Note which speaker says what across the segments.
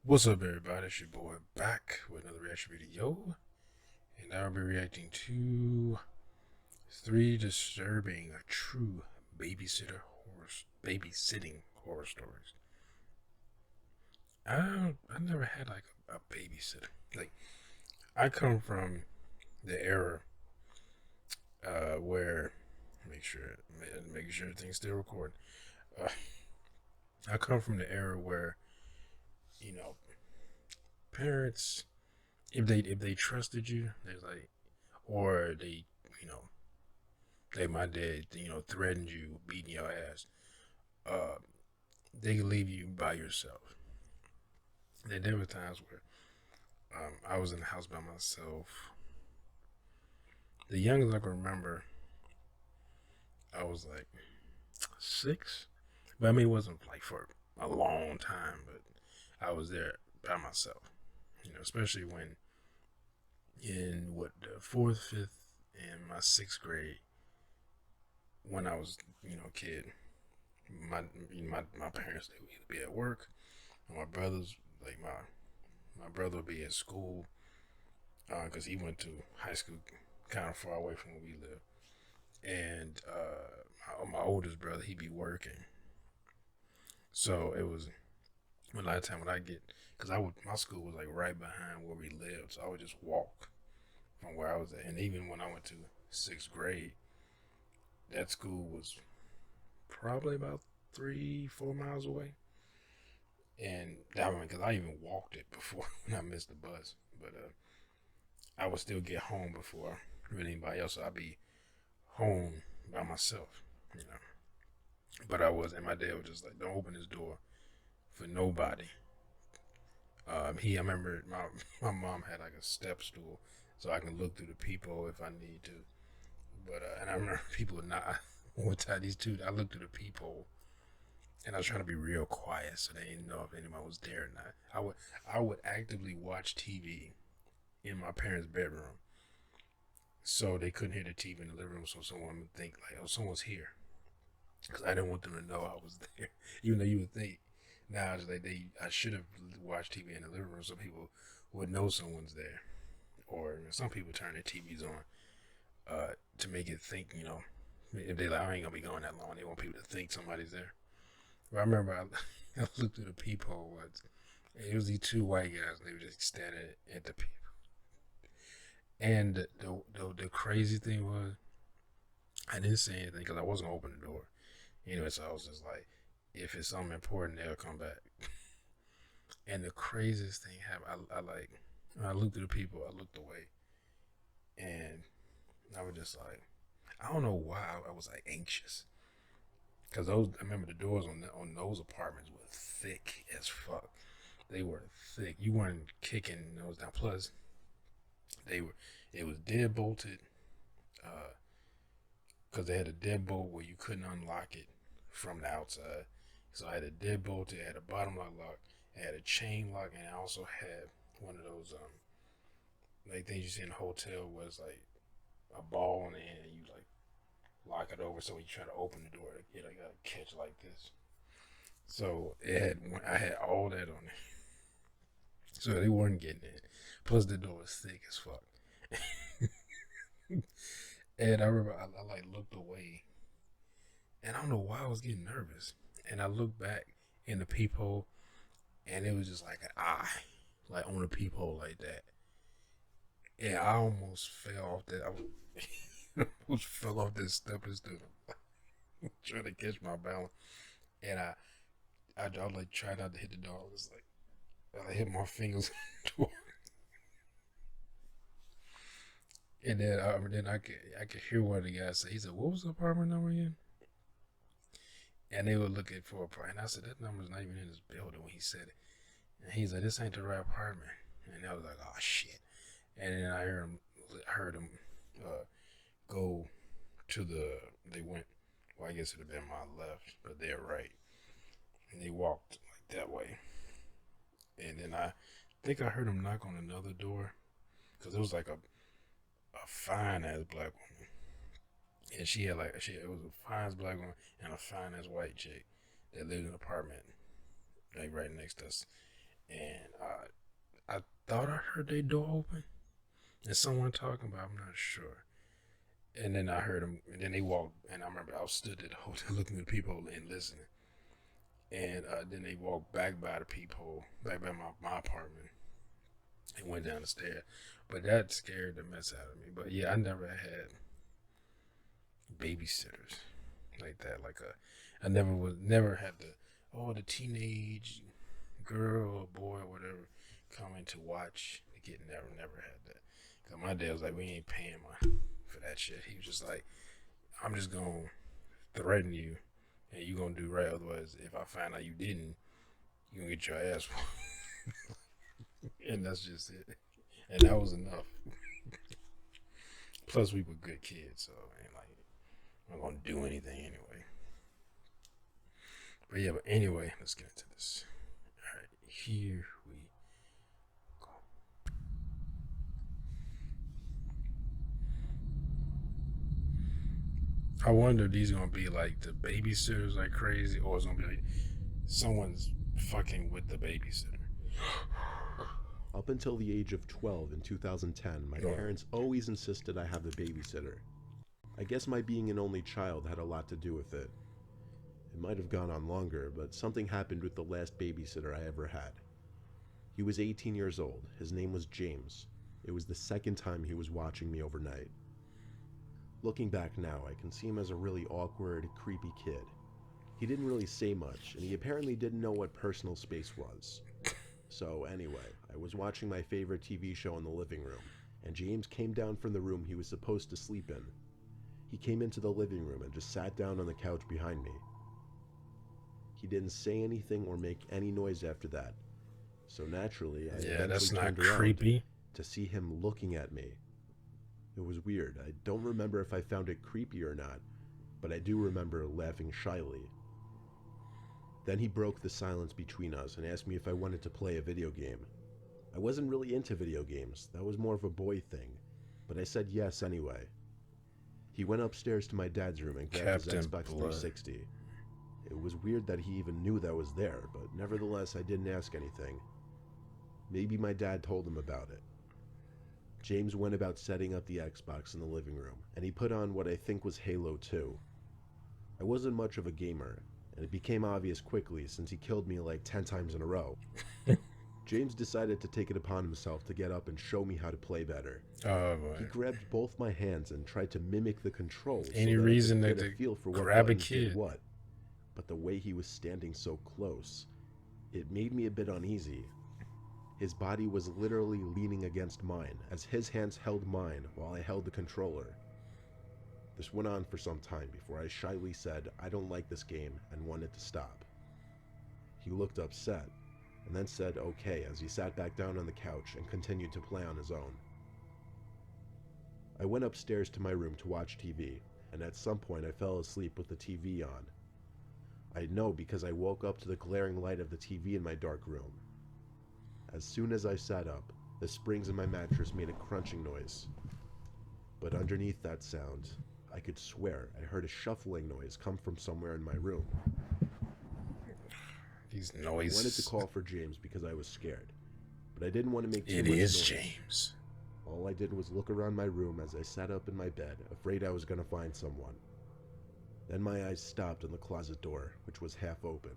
Speaker 1: What's up, everybody? It's your boy back with another reaction video, and I'll be reacting to three disturbing, true babysitting horror stories. I never had like a babysitter. Like I come from the era where make sure things still record. Uh, I come from the era where you know parents, if they trusted you, they're like, or they you know like my dad, threatened you, beating your ass, uh, they could leave you by yourself. There were times where I was in the house by myself. The youngest I can remember, I was like 6, but I mean it wasn't like for a long time, but I was there by myself. Especially when in what the fourth, fifth, and my sixth grade, when I was a kid, my parents, they would either be at work, or my brothers, like my brother would be at school because he went to high school kind of far away from where we live, and my oldest brother, he'd be working. So it was a lot of time when I get, because my school was like right behind where we lived, so I would just walk from where I was at. And even when I went to sixth grade, that school was probably about 3, 4 miles away. And I mean, because I even walked it before when I missed the bus, but I would still get home before anybody else. So I'd be home by myself, you know. But I was, and my dad was just like, "Don't open this door for nobody." I remember my mom had like a step stool, so I can look through the peephole if I need to. But and I remember people would not. One time these two, I looked through the peephole, and I was trying to be real quiet so they didn't know if anyone was there or not. I would actively watch TV in my parents' bedroom, so they couldn't hear the TV in the living room, so someone would think like, "Oh, someone's here," because I didn't want them to know I was there. Even though you would think now, it's like I should have watched TV in the living room so people would know someone's there. Or some people turn their TVs on to make it think, if they like, I ain't gonna be going that long, they want people to think somebody's there. But I remember I looked through the peephole once. It was these two white guys, and they were just standing at the peephole. And the crazy thing was, I didn't say anything because I wasn't gonna open the door. So I was just like, if it's something important, they'll come back. And the craziest thing happened. I like, when I looked at the people, I looked away, and I was just like, I don't know why I was like anxious, because I remember the doors on those apartments were thick as fuck. They were thick. You weren't kicking those down. Plus, they were it was dead bolted, because they had a deadbolt where you couldn't unlock it from the outside. So I had a deadbolt. It had a bottom lock. It had a chain lock, and I also had one of those like things you see in a hotel where it's like a ball in the end, and you like lock it over. So when you try to open the door, it like a catch like this. So I had all that on it, so they weren't getting in. Plus the door was thick as fuck. And I remember I like looked away, and I don't know why I was getting nervous. And I looked back in the peephole, and it was just like an eye, like on the peephole like that. And I almost fell off that. I almost fell off this stepping stool, trying to catch my balance. And I like tried not to hit the door. I was like, I hit my fingers on the door, and then I could hear one of the guys say, he said, "What was the apartment number again?" And they were looking for a apartment. And I said, "That number's not even in this building." When he said it, and he's like, "This ain't the right apartment." And I was like, "Oh shit!" And then I heard him go to the. They went. Well, I guess it'd have been my left, but they're right. And they walked like that way. And then I think I heard him knock on another door because it was like a fine ass black woman, and she had like it was a fine ass black woman and a fine ass white chick that lived in an apartment like right next to us. and I thought I heard their door open and someone talking, but I'm not sure. And then I heard them, and then they walked, and I remember I was stood at the hotel looking at the peephole and listening. And then they walked back by the peephole, back by my apartment, and went down the stairs. But that scared the mess out of me. But yeah, I never had babysitters like that. I never had the teenage girl or boy or whatever coming to watch the kid. Never had that. Cause my dad was like, we ain't paying for that shit. He was just like, I'm just gonna threaten you, and you gonna do right. Otherwise, if I find out you didn't, you gonna get your ass whooped. And that's just it. And that was enough. Plus, we were good kids, so ain't like I'm not gonna do anything anyway. But anyway, let's get into this. All right, here we go. I wonder if these are gonna be like the babysitters like crazy, or it's gonna be like someone's fucking with the babysitter.
Speaker 2: Up until the age of 12 in 2010, my parents always insisted I have a babysitter. I guess my being an only child had a lot to do with it. It might have gone on longer, but something happened with the last babysitter I ever had. He was 18 years old. His name was James. It was the second time he was watching me overnight. Looking back now, I can see him as a really awkward, creepy kid. He didn't really say much, and he apparently didn't know what personal space was. So anyway, I was watching my favorite TV show in the living room, and James came down from the room he was supposed to sleep in. He came into the living room and just sat down on the couch behind me. He didn't say anything or make any noise after that. So naturally, I eventually turned around to see him looking at me. It was weird. I don't remember if I found it creepy or not, but I do remember laughing shyly. Then he broke the silence between us and asked me if I wanted to play a video game. I wasn't really into video games, that was more of a boy thing, but I said yes anyway. He went upstairs to my dad's room and grabbed his Xbox 360. It was weird that he even knew that was there, but nevertheless I didn't ask anything. Maybe my dad told him about it. James went about setting up the Xbox in the living room, and he put on what I think was Halo 2. I wasn't much of a gamer, and it became obvious quickly since he killed me like 10 times in a row. James decided to take it upon himself to get up and show me how to play better.
Speaker 1: Oh boy.
Speaker 2: He grabbed both my hands and tried to mimic the controls.
Speaker 1: Any
Speaker 2: so that
Speaker 1: reason
Speaker 2: I
Speaker 1: to
Speaker 2: could get a feel for what
Speaker 1: grab a
Speaker 2: buttons did
Speaker 1: kid?
Speaker 2: what. But the way he was standing so close, it made me a bit uneasy. His body was literally leaning against mine, as his hands held mine while I held the controller. This went on for some time before I shyly said I don't like this game and wanted to stop. He looked upset, and then said okay as he sat back down on the couch and continued to play on his own. I went upstairs to my room to watch TV, and at some point I fell asleep with the TV on. I know because I woke up to the glaring light of the TV in my dark room. As soon as I sat up, the springs in my mattress made a crunching noise. But underneath that sound, I could swear I heard a shuffling noise come from somewhere in my room.
Speaker 1: These noises.
Speaker 2: I wanted to call for James because I was scared, but I didn't want to make too much
Speaker 1: noise. It is
Speaker 2: noise.
Speaker 1: James.
Speaker 2: All I did was look around my room as I sat up in my bed, afraid I was going to find someone. Then my eyes stopped on the closet door, which was half open.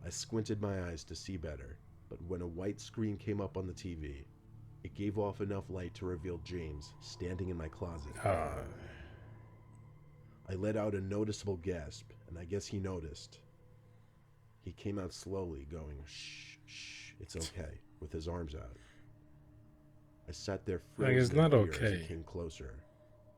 Speaker 2: I squinted my eyes to see better, but when a white screen came up on the TV, it gave off enough light to reveal James standing in my closet. I let out a noticeable gasp, and I guess he noticed. He came out slowly, going, shh, shh, it's okay, with his arms out. I sat there frozen
Speaker 1: it's not
Speaker 2: in fear
Speaker 1: okay.
Speaker 2: as he came closer,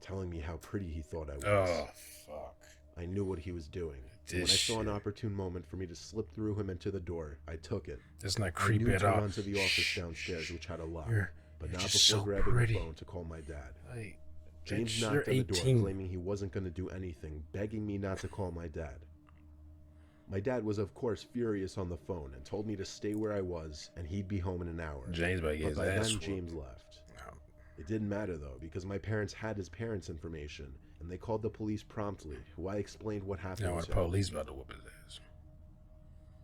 Speaker 2: telling me how pretty he thought I was.
Speaker 1: Oh, fuck.
Speaker 2: I knew what he was doing. When I saw an opportune moment for me to slip through him into the door, I took it.
Speaker 1: It's not creepy at
Speaker 2: all. I
Speaker 1: all.
Speaker 2: knew to run to the office downstairs, which had a lock, but not before
Speaker 1: so
Speaker 2: grabbing
Speaker 1: pretty.
Speaker 2: the phone to call my dad.
Speaker 1: Like,
Speaker 2: James knocked on the door, claiming he wasn't going to do anything, begging me not to call my dad. My dad was, of course, furious on the phone and told me to stay where I was and he'd be home in an hour. But by then, James left.
Speaker 1: No.
Speaker 2: It didn't matter, though, because my parents had his parents' information, and they called the police promptly, who I explained what happened to.
Speaker 1: The police about to whoop his ass.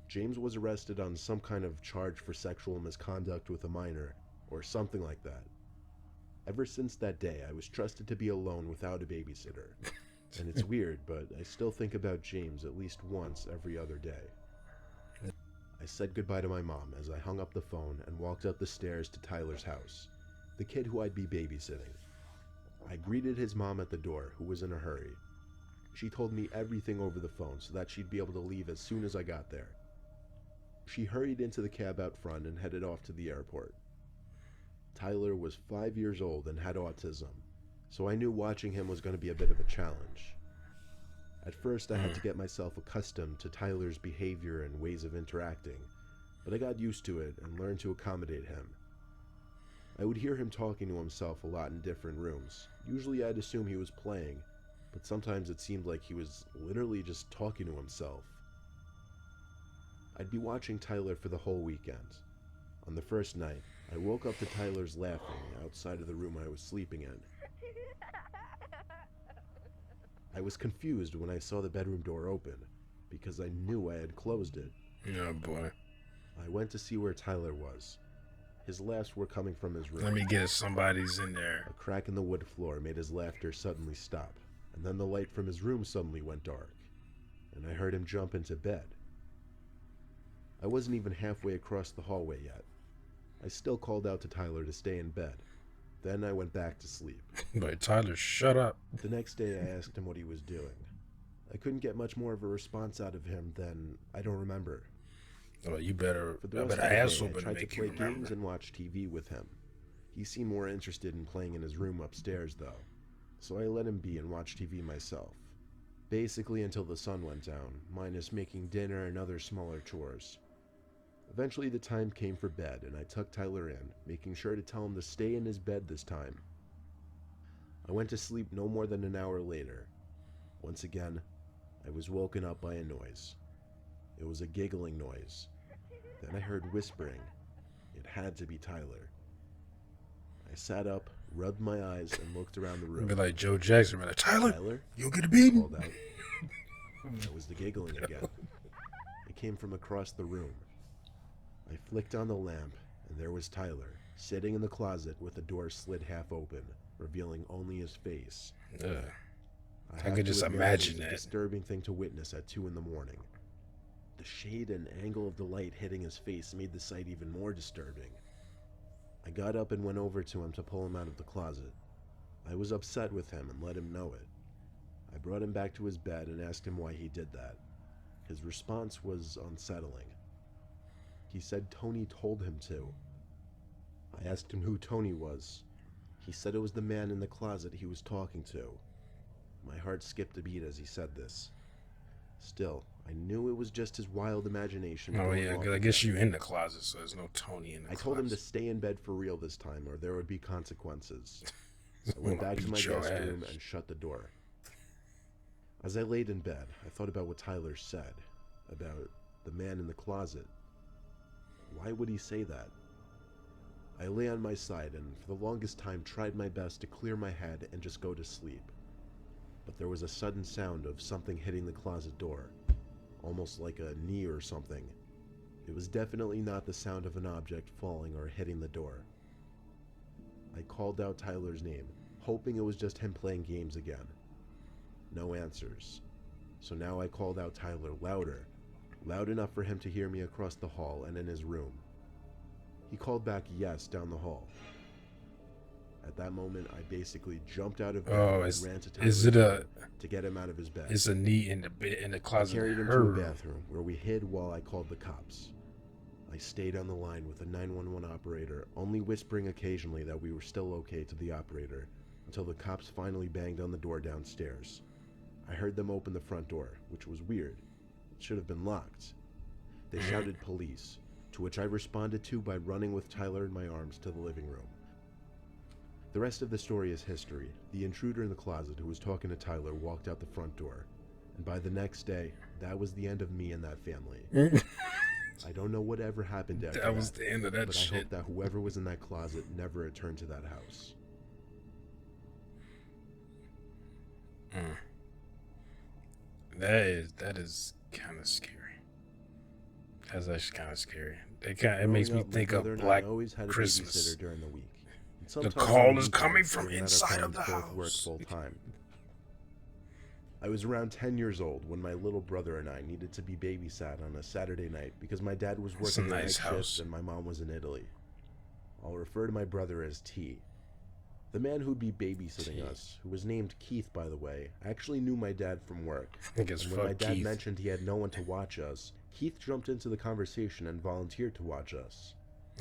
Speaker 2: James was arrested on some kind of charge for sexual misconduct with a minor, or something like that. Ever since that day, I was trusted to be alone without a babysitter. And it's weird, but I still think about James at least once every other day. I said goodbye to my mom as I hung up the phone and walked up the stairs to Tyler's house, the kid who I'd be babysitting. I greeted his mom at the door, who was in a hurry. She told me everything over the phone so that she'd be able to leave as soon as I got there. She hurried into the cab out front and headed off to the airport. Tyler was 5 years old and had autism, so I knew watching him was going to be a bit of a challenge. At first, I had to get myself accustomed to Tyler's behavior and ways of interacting, but I got used to it and learned to accommodate him. I would hear him talking to himself a lot in different rooms. Usually I'd assume he was playing, but sometimes it seemed like he was literally just talking to himself. I'd be watching Tyler for the whole weekend. On the first night, I woke up to Tyler's laughing outside of the room I was sleeping in. I was confused when I saw the bedroom door open, because I knew I had closed it.
Speaker 1: Oh boy.
Speaker 2: I went to see where Tyler was. His laughs were coming from his room.
Speaker 1: Let me guess, somebody's in there.
Speaker 2: A crack in the wood floor made his laughter suddenly stop, and then the light from his room suddenly went dark, and I heard him jump into bed. I wasn't even halfway across the hallway yet. I still called out to Tyler to stay in bed. Then I went back to sleep.
Speaker 1: But Tyler, shut up.
Speaker 2: The next day I asked him what he was doing. I couldn't get much more of a response out of him than I don't remember.
Speaker 1: Well, you better,
Speaker 2: For the rest of the
Speaker 1: ass
Speaker 2: day, I
Speaker 1: open
Speaker 2: tried to
Speaker 1: make
Speaker 2: play
Speaker 1: you remember.
Speaker 2: games and watch TV with him. He seemed more interested in playing in his room upstairs though, so I let him be and watch TV myself. Basically until the sun went down, minus making dinner and other smaller chores. Eventually the time came for bed and I tucked Tyler in, making sure to tell him to stay in his bed this time. I went to sleep no more than an hour later. Once again, I was woken up by a noise. It was a giggling noise. Then I heard whispering. It had to be Tyler. I sat up, rubbed my eyes, and looked around the room.
Speaker 1: Be like Joe Jackson, be like, Tyler,
Speaker 2: Tyler?
Speaker 1: you'll get a beating.
Speaker 2: Called out. That was the giggling again. It came from across the room. I flicked on the lamp, and there was Tyler, sitting in the closet with the door slid half open, revealing only his face.
Speaker 1: I
Speaker 2: have
Speaker 1: could
Speaker 2: to
Speaker 1: just
Speaker 2: admit,
Speaker 1: imagine
Speaker 2: it was
Speaker 1: that.
Speaker 2: a disturbing thing to witness at 2 a.m. The shade and angle of the light hitting his face made the sight even more disturbing. I got up and went over to him to pull him out of the closet. I was upset with him and let him know it. I brought him back to his bed and asked him why he did that. His response was unsettling. He said Tony told him to. I asked him who Tony was. He said it was the man in the closet he was talking to. My heart skipped a beat as he said this. Still, I knew it was just his wild imagination.
Speaker 1: Oh
Speaker 2: going
Speaker 1: yeah,
Speaker 2: off
Speaker 1: 'cause I
Speaker 2: with
Speaker 1: guess
Speaker 2: him.
Speaker 1: you in the closet, so there's no Tony in the
Speaker 2: I
Speaker 1: closet.
Speaker 2: told him to stay in bed for real this time or there would be consequences. I went back to my
Speaker 1: Beat your
Speaker 2: guest room
Speaker 1: ass.
Speaker 2: and shut the door. As I laid in bed, I thought about what Tyler said, about the man in the closet. Why would he say that? I lay on my side and for the longest time tried my best to clear my head and just go to sleep. But there was a sudden sound of something hitting the closet door, almost like a knee or something. It was definitely not the sound of an object falling or hitting the door. I called out Tyler's name, hoping it was just him playing games again. No answers. So now I called out Tyler louder, loud enough for him to hear me across the hall and in his room. He called back yes down the hall. At that moment, I basically jumped out of bed
Speaker 1: Oh,
Speaker 2: and
Speaker 1: is
Speaker 2: ran to Tyler's
Speaker 1: it a?
Speaker 2: room to get him out of his bed.
Speaker 1: It's a knee in the
Speaker 2: I
Speaker 1: closet.
Speaker 2: carried him
Speaker 1: Her
Speaker 2: to a
Speaker 1: room.
Speaker 2: bathroom where we hid while I called the cops. I stayed on the line with the 911 operator, only whispering occasionally that we were still okay to the operator, until the cops finally banged on the door downstairs. I heard them open the front door, which was weird. It should have been locked. They shouted police, to which I responded to by running with Tyler in my arms to the living room. The rest of the story is history. The intruder in the closet who was talking to Tyler walked out the front door, and by the next day, that was the end of me and that family. I don't know whatever happened after
Speaker 1: That was the end of that
Speaker 2: but I
Speaker 1: shit.
Speaker 2: hope that whoever was in that closet never returned to that house.
Speaker 1: That is kind of scary. That's actually kind of scary. It makes
Speaker 2: Growing
Speaker 1: me
Speaker 2: up, my
Speaker 1: think
Speaker 2: brother
Speaker 1: of
Speaker 2: and I
Speaker 1: Black
Speaker 2: always had a
Speaker 1: Christmas.
Speaker 2: babysitter during the week. And
Speaker 1: The
Speaker 2: sometimes on
Speaker 1: call is coming
Speaker 2: weekends
Speaker 1: from
Speaker 2: when one of our
Speaker 1: inside of
Speaker 2: parents
Speaker 1: the
Speaker 2: both worked
Speaker 1: house.
Speaker 2: full time. I was around 10 years old when my little brother and I needed to be babysat on a Saturday night because my dad was
Speaker 1: It's a
Speaker 2: working a
Speaker 1: nice
Speaker 2: night shift
Speaker 1: house.
Speaker 2: and my mom was in Italy. I'll refer to my brother as T. The man who'd be babysitting
Speaker 1: T.
Speaker 2: us, who was named Keith by the way, actually knew my dad from work.
Speaker 1: I think it's
Speaker 2: And when my
Speaker 1: fuck
Speaker 2: dad
Speaker 1: Keith.
Speaker 2: mentioned he had no one to watch us, Keith jumped into the conversation and volunteered to watch us.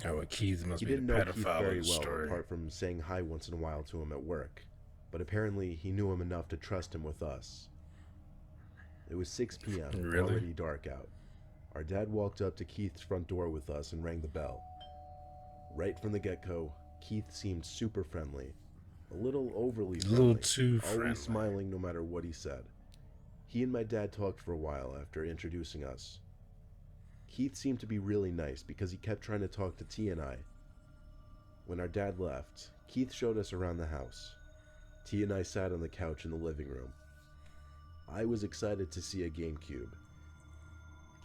Speaker 1: Oh, well, Keith must
Speaker 2: He
Speaker 1: be the
Speaker 2: didn't know Keith
Speaker 1: pedophile
Speaker 2: very
Speaker 1: of the
Speaker 2: well,
Speaker 1: story.
Speaker 2: apart from saying hi once in a while to him at work. But apparently he knew him enough to trust him with us. It was 6 p.m.,
Speaker 1: Really?
Speaker 2: already dark out. Our dad walked up to Keith's front door with us and rang the bell. Right from the get-go, Keith seemed super friendly. A little overly
Speaker 1: A
Speaker 2: friendly.
Speaker 1: little too friendly.
Speaker 2: Always smiling no matter what he said. He and my dad talked for a while after introducing us. Keith seemed to be really nice because he kept trying to talk to T and I. When our dad left, Keith showed us around the house. T and I sat on the couch in the living room. I was excited to see a GameCube.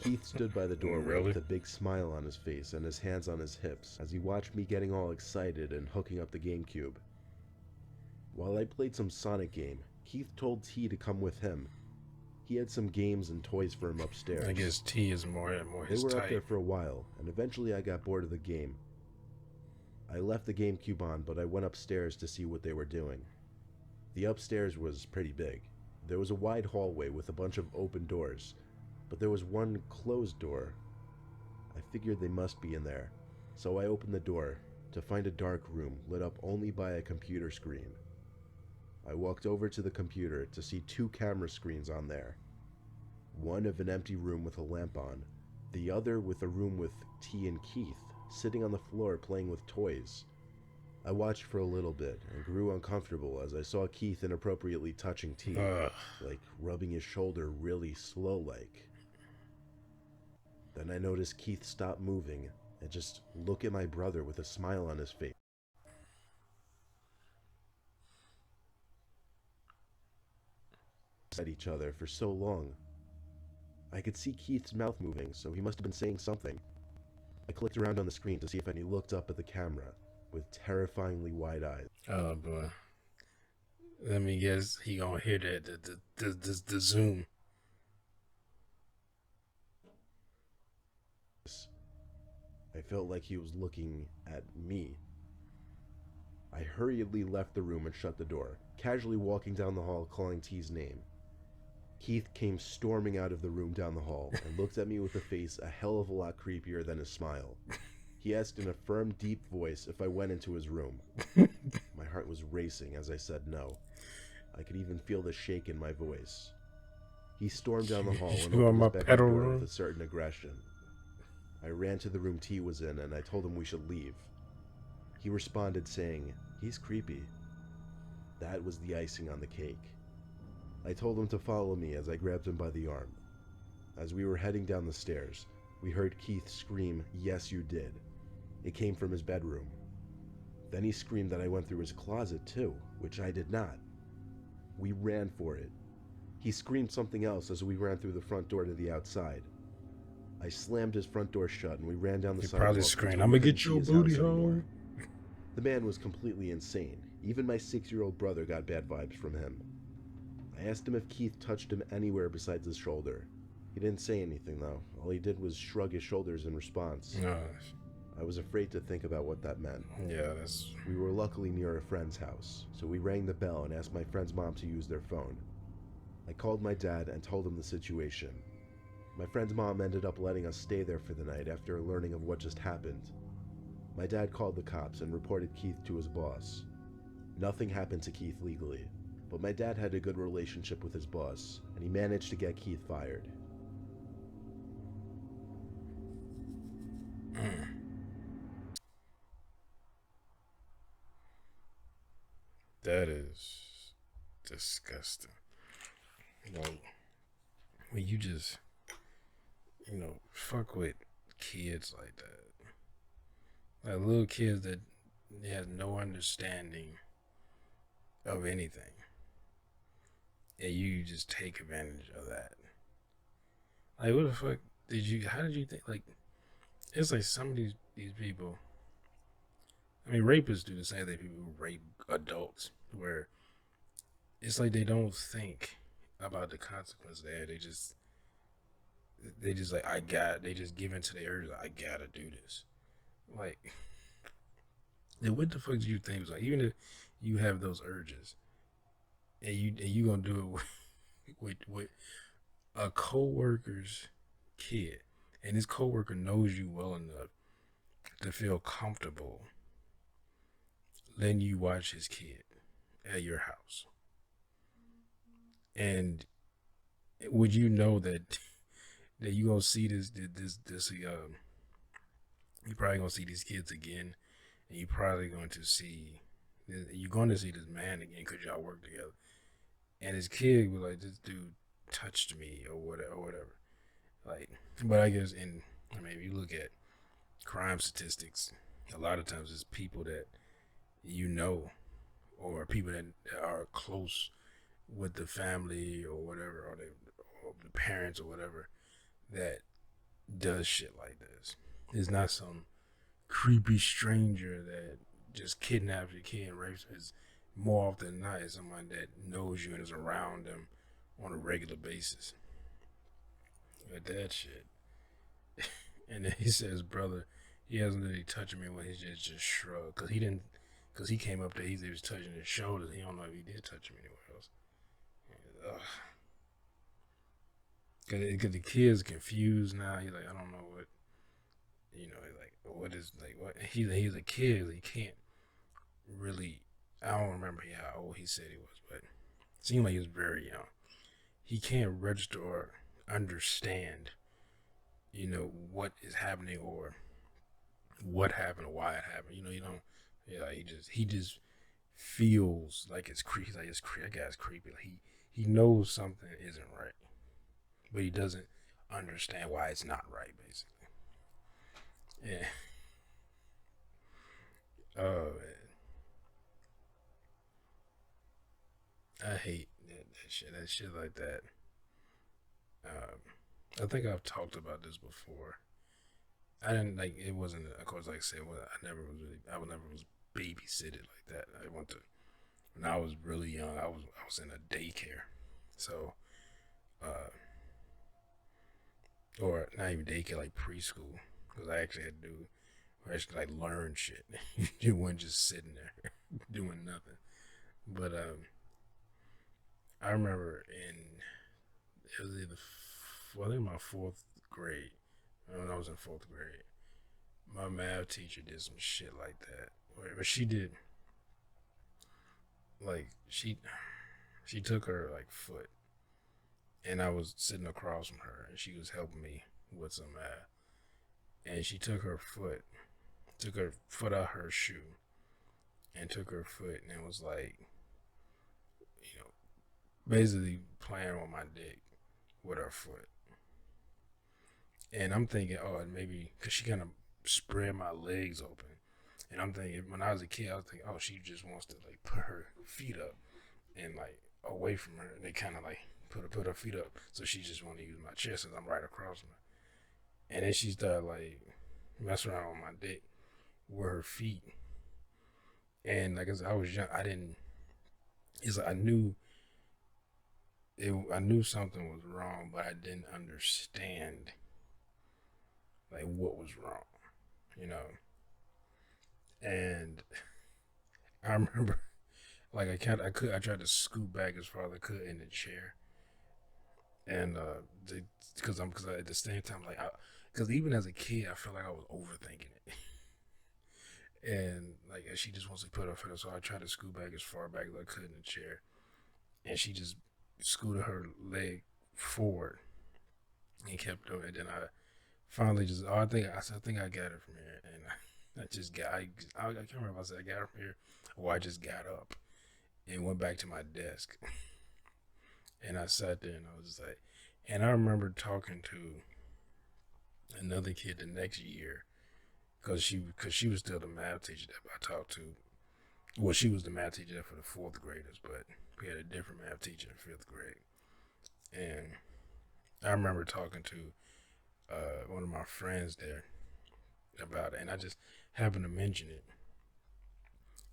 Speaker 2: Keith stood by the doorway
Speaker 1: Really?
Speaker 2: with a big smile on his face and his hands on his hips as he watched me getting all excited and hooking up the GameCube. While I played some Sonic game, Keith told T to come with him. He had some games and toys for him upstairs.
Speaker 1: I guess T is more
Speaker 2: They
Speaker 1: his
Speaker 2: were up there
Speaker 1: type.
Speaker 2: for a while, and eventually I got bored of the game. I left the GameCube on, but I went upstairs to see what they were doing. The upstairs was pretty big. There was a wide hallway with a bunch of open doors, but there was one closed door. I figured they must be in there, so I opened the door to find a dark room lit up only by a computer screen. I walked over to the computer to see 2 camera screens on there. One of an empty room with a lamp on, the other with a room with T and Keith sitting on the floor playing with toys. I watched for a little bit and grew uncomfortable as I saw Keith inappropriately touching T, like rubbing his shoulder really slow-like. Then I noticed Keith stop moving and just look at my brother with a smile on his face. At each other for so long. I could see Keith's mouth moving, so he must have been saying something. I clicked around on the screen to see if he looked up at the camera with terrifyingly wide eyes.
Speaker 1: Oh boy. Let me guess, he gonna hear the zoom.
Speaker 2: I felt like he was looking at me. I hurriedly left the room and shut the door, casually walking down the hall calling T's name. Keith came storming out of the room down the hall and looked at me with a face a hell of a lot creepier than his smile. He asked in a firm, deep voice if I went into his room. My heart was racing as I said no. I could even feel the shake in my voice. He stormed down the hall and
Speaker 1: You want
Speaker 2: opened
Speaker 1: my
Speaker 2: his bedroom
Speaker 1: pedal
Speaker 2: door
Speaker 1: room?
Speaker 2: with a certain aggression. I ran to the room T was in and I told him we should leave. He responded saying, "He's creepy." That was the icing on the cake. I told him to follow me as I grabbed him by the arm. As we were heading down the stairs, we heard Keith scream, "Yes, you did." It came from his bedroom. Then he screamed that I went through his closet too, which I did not. We ran for it. He screamed something else as we ran through the front door to the outside. I slammed his front door shut and we ran down the
Speaker 1: He
Speaker 2: sidewalk.
Speaker 1: probably screamed,
Speaker 2: until
Speaker 1: "I'm
Speaker 2: we
Speaker 1: gonna
Speaker 2: couldn't
Speaker 1: get
Speaker 2: see
Speaker 1: your
Speaker 2: his
Speaker 1: booty
Speaker 2: house anymore.
Speaker 1: hole."
Speaker 2: The man was completely insane. Even my 6-year-old brother got bad vibes from him. I asked him if Keith touched him anywhere besides his shoulder. He didn't say anything though. All he did was shrug his shoulders in response.
Speaker 1: No,
Speaker 2: I was afraid to think about what that meant.
Speaker 1: yeah, that's
Speaker 2: We were luckily near a friend's house, so we rang the bell and asked my friend's mom to use their phone. I called my dad and told him the situation. My friend's mom ended up letting us stay there for the night after learning of what just happened. My dad called the cops and reported Keith to his boss. Nothing happened to Keith legally, but my dad had a good relationship with his boss, and he managed to get Keith fired.
Speaker 1: that is disgusting. Like, when you just, fuck with kids like that. Like little kids that have no understanding of anything. And you just take advantage of that. Like, what the fuck? how did you think, like, it's like some of these people, I mean, rapists do the same thing. People who rape adults, where it's like they don't think about the consequence there. They just like, they just give into their urge. Like, I gotta do this. Like, then what the fuck do you think? Like, even if you have those urges and you gonna do it with a coworker's kid, and this coworker knows you well enough to feel comfortable letting you watch his kid at your house, and would you know that you gonna see this you probably gonna see these kids again, and you probably going to see you're going to see this man again because y'all work together, and his kid was like, this dude touched me or whatever. Like, but I guess I mean, if you look at crime statistics, a lot of times it's people that you know, or people that are close with the family or whatever, or the parents or whatever, that does shit like this. It's not some creepy stranger that just kidnaps your kid and rapes him. It's more often than not, it's someone that knows you and is around them on a regular basis. But that shit. And then he says, brother, he hasn't really touched me when he just shrugged. Because he came up there, he was touching his shoulders. He don't know if he did touch him anywhere else. Because the kid's confused now. He's like, I don't know what, like, what is, like, what? He's a kid. He can't really, I don't remember how old he said he was, but it seemed like he was very young. He can't register or understand, what is happening or what happened or why it happened. You don't, yeah, he just feels like it's creepy. He's like, it's creepy. That guy's creepy. Like, he knows something isn't right, but he doesn't understand why it's not right, basically. Yeah. Oh man, I hate that shit like that. I think I've talked about this before. I didn't like it. Wasn't, of course, like I said, I never was babysitted like that. I went to when I was really young. I was in a daycare, so or not even daycare, like preschool, because I actually had to do, I actually like learn shit. You weren't just sitting there doing nothing. But I remember it was either I think my fourth grade. When I was in fourth grade, my math teacher did some shit like that. But she did, like, she took her like foot, and I was sitting across from her, and she was helping me with some math, and she took her foot out her shoe, and took her foot, and it was like, you know, basically playing on my dick with her foot. And I'm thinking, oh, maybe because she kind of spread my legs open. And I'm thinking, when I was a kid, I was thinking, oh, she just wants to like put her feet up and like away from her. And they kind of like put her feet up, so she just want to use my chest as I'm right across from her. And then she started like messing around on my dick with her feet. And like as I was young, I didn't. It's like I knew something was wrong, but I didn't understand like what was wrong, you know. And I remember, like I tried to scoot back as far as I could in the chair, and because at the same time, like, because even as a kid, I felt like I was overthinking it, and like she just wants to put her foot up, so I tried to scoot back as far back as I could in the chair, and she just scooted her leg forward and kept doing it. Then I finally just, I think I got it from here, and I just got, I can't remember if I said I got it from here or I just got up and went back to my desk, and I sat there and I was just like, and I remember talking to another kid the next year because she was still the math teacher that I talked to. Well, she was the math teacher for the fourth graders, but we had a different math teacher in fifth grade, and I remember talking to one of my friends there about it, and I just happened to mention it,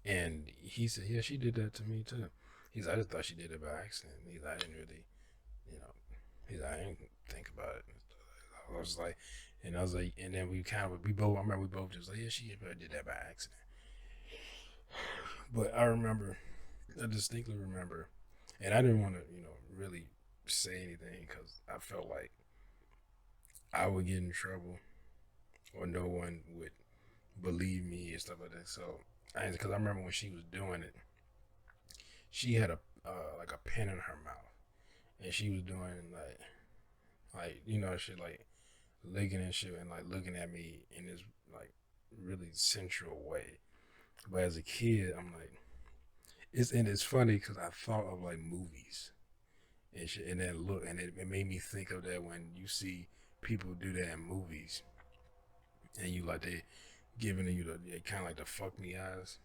Speaker 1: and he said, "Yeah, she did that to me too." He's like, "I just thought she did it by accident." He's like, "I didn't really, you know." He's like, "I didn't think about it." I was like, and I was like, and then we both, I remember we both just like, "Yeah, she did that by accident." But I distinctly remember, and I didn't want to, really say anything because I felt like I would get in trouble or no one would believe me and stuff like that. So, because I remember when she was doing it, she had a like a pen in her mouth, and she was doing shit like licking and shit and like looking at me in this like really sensual way. But as a kid, I'm like, it's funny because I thought of like movies and shit, and then look, and it made me think of that when you see people do that in movies, and you like they giving you the kind of like the fuck me eyes,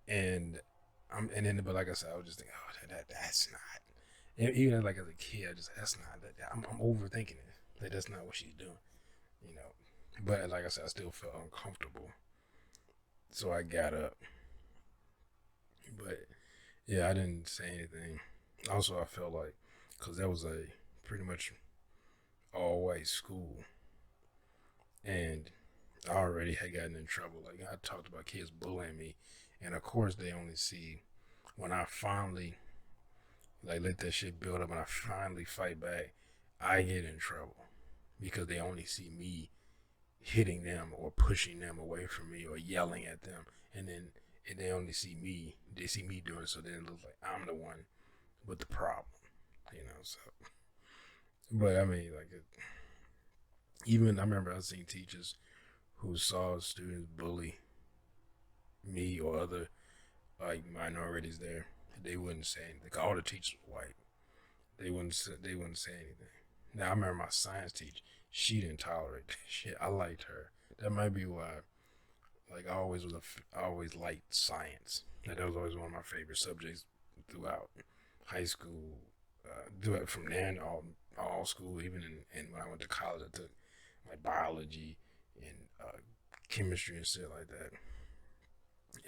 Speaker 1: and but like I said, I was just thinking, oh, that's not. And even like as a kid, that's not that. I'm overthinking it. That's not what she's doing, you know. But like I said, I still felt uncomfortable, so I got up. But yeah, I didn't say anything. Also, I felt like because that was a pretty much all white school, and I already had gotten in trouble. Like I talked about kids bullying me, and of course they only see when I finally like let that shit build up and I finally fight back, I get in trouble because they only see me hitting them or pushing them away from me or yelling at them, and they only see me. They see me doing it, so then it looks like I'm the one with the problem, So, but I mean, like, even I remember I seen teachers who saw students bully me or other like minorities there. They wouldn't say anything. All the teachers were white. They wouldn't say anything. Now I remember my science teacher. She didn't tolerate that shit. I liked her. That might be why. Like I always liked science. That was always one of my favorite subjects throughout high school. Do it from then all school. Even in when I went to college, I took like biology and chemistry and shit like that.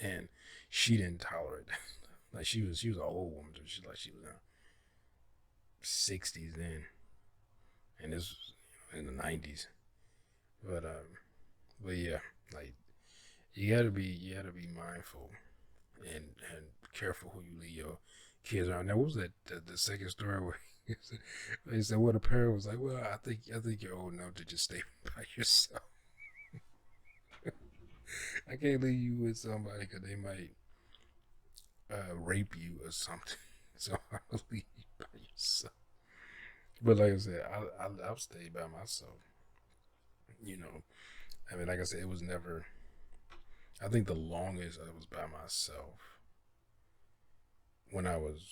Speaker 1: And she didn't tolerate that. Like she was an old woman. She was in her 60s then, and this was in the 90s. But yeah, like you gotta be mindful and careful who you leave your kids around. Now, what was that the second story where they said what a parent was like? Well, I think you're old enough to just stay by yourself. I can't leave you with somebody because they might rape you or something. So I'll leave you by yourself. But like I said, I'll stay by myself. You know, I mean, like I said, it was never. I think the longest I was by myself when I was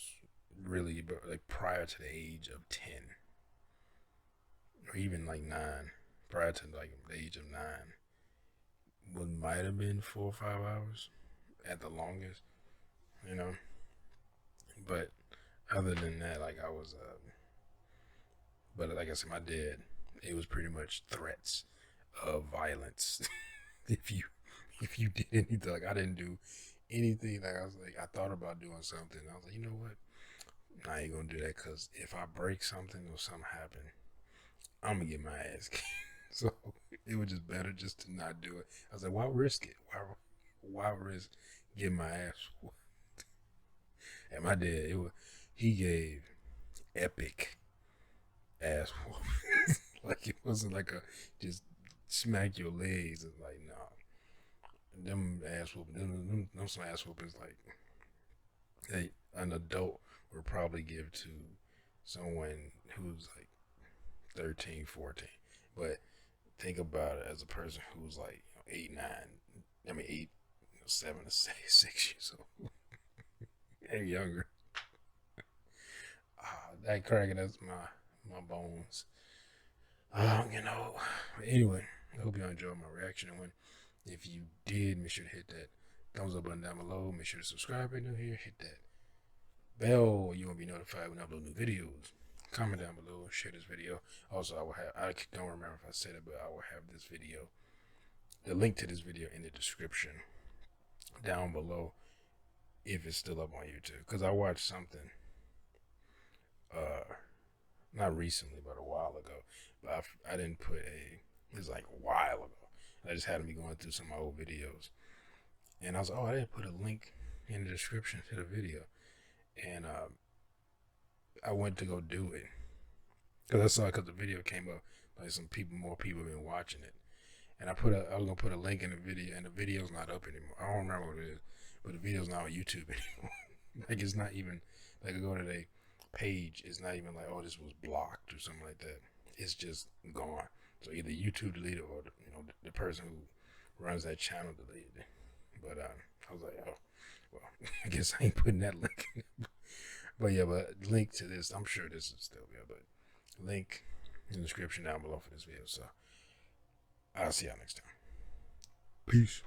Speaker 1: really like prior to the age of 10 or even like 9, prior to like the age of 9, what might have been 4 or 5 hours at the longest, you know. But other than that, like I was, but like I said, my dad, it was pretty much threats of violence. if you if you did anything, like I didn't do anything. Like I was like, I thought about doing something. I was like, you know what? I ain't gonna do that because if I break something or something happen, I'm gonna get my ass kicked. So it was just better just to not do it. I was like, why risk it? Why risk getting my ass whooped? And my dad, he gave epic ass whooping. Like it wasn't like a just smack your legs. It's like nah, them ass whooping, them some ass whoopings like an adult would probably give to someone who's like 13, 14. But think about it as a person who's like 8, 9, I mean 8, 7 to 6 years old and younger. That cracking up my bones. You know. But anyway, I hope you enjoyed my reaction. And if you did, make sure to hit that thumbs up button down below. Make sure to subscribe right now here. Hit that bell. You won't be notified when I upload new videos. comment down below, share this video. Also, I don't remember if I said it, but I will have this video, the link to this video in the description down below if it's still up on YouTube. Because I watched something, not recently, but a while ago. But I didn't put it was like a while ago. I just had me going through some of my old videos. And I was like, oh, I didn't put a link in the description to the video. And I went to go do it. Because I saw it because the video came up. Like more people have been watching it. And I was going to put a link in the video, and the video's not up anymore. I don't remember what it is, but the video's not on YouTube anymore. Like, it's not even, like, I go to their page, it's not even like, oh, this was blocked or something like that. It's just gone. So either YouTube deleted or, the person who runs that channel deleted it. But I was like, oh, well, I guess I ain't putting that link in. But yeah, link to this, I'm sure this is still there, but link in the description down below for this video. So I'll see y'all next time. Peace.